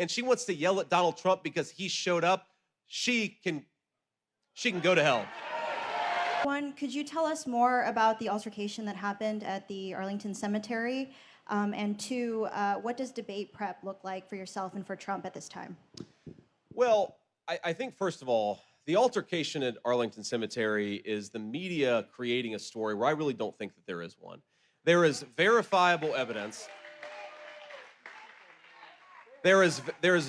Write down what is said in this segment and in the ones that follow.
and she wants to yell at Donald Trump because he showed up, she can go to hell. One, could you tell us more about the altercation that happened at the Arlington Cemetery? And two, what does debate prep look like for yourself and for Trump at this time? Well, I think, first of all, the altercation at Arlington Cemetery is the media creating a story where I really don't think that there is one. There is verifiable evidence. There is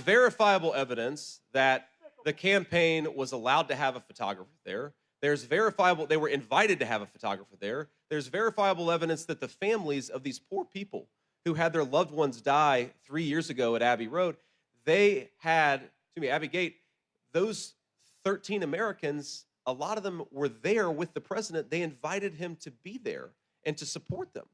verifiable evidence that the campaign was allowed to have a photographer there. There's verifiable, they were invited to have a photographer there. There's verifiable evidence that the families of these poor people who had their loved ones die 3 years ago at Abbey Road, Abbey Gate, those 13 Americans, a lot of them were there with the president. They invited him to be there and to support them.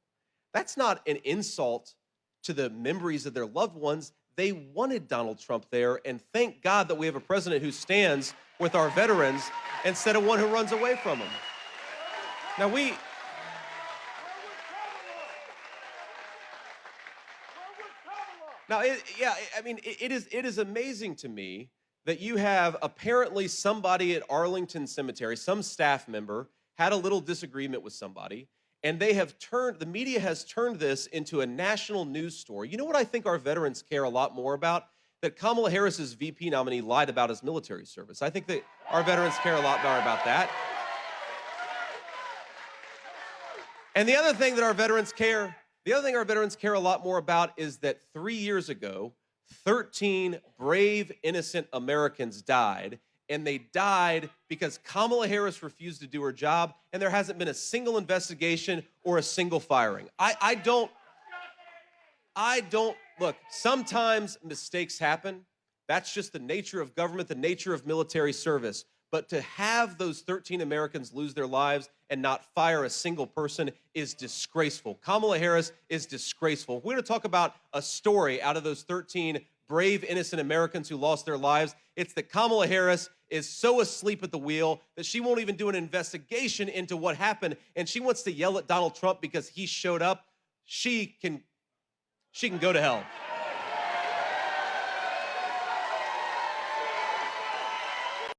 That's not an insult to the memories of their loved ones. They wanted Donald Trump there, and thank God that we have a president who stands with our veterans instead of one who runs away from them. Now it is amazing to me that you have apparently somebody at Arlington Cemetery, some staff member, had a little disagreement with somebody, and the media has turned this into a national news story. You know what I think our veterans care a lot more about? That Kamala Harris's VP nominee lied about his military service. I think that our veterans care a lot more about that. And the other thing our veterans care a lot more about is that 3 years ago, 13 brave, innocent Americans died, and they died because Kamala Harris refused to do her job, and there hasn't been a single investigation or a single firing. Look, sometimes mistakes happen. That's just the nature of government, the nature of military service. But to have those 13 Americans lose their lives and not fire a single person is disgraceful. Kamala Harris is disgraceful. We're going to talk about a story out of those 13 brave, innocent Americans who lost their lives. It's that Kamala Harris is so asleep at the wheel that she won't even do an investigation into what happened, and she wants to yell at Donald Trump because he showed up. She can go to hell.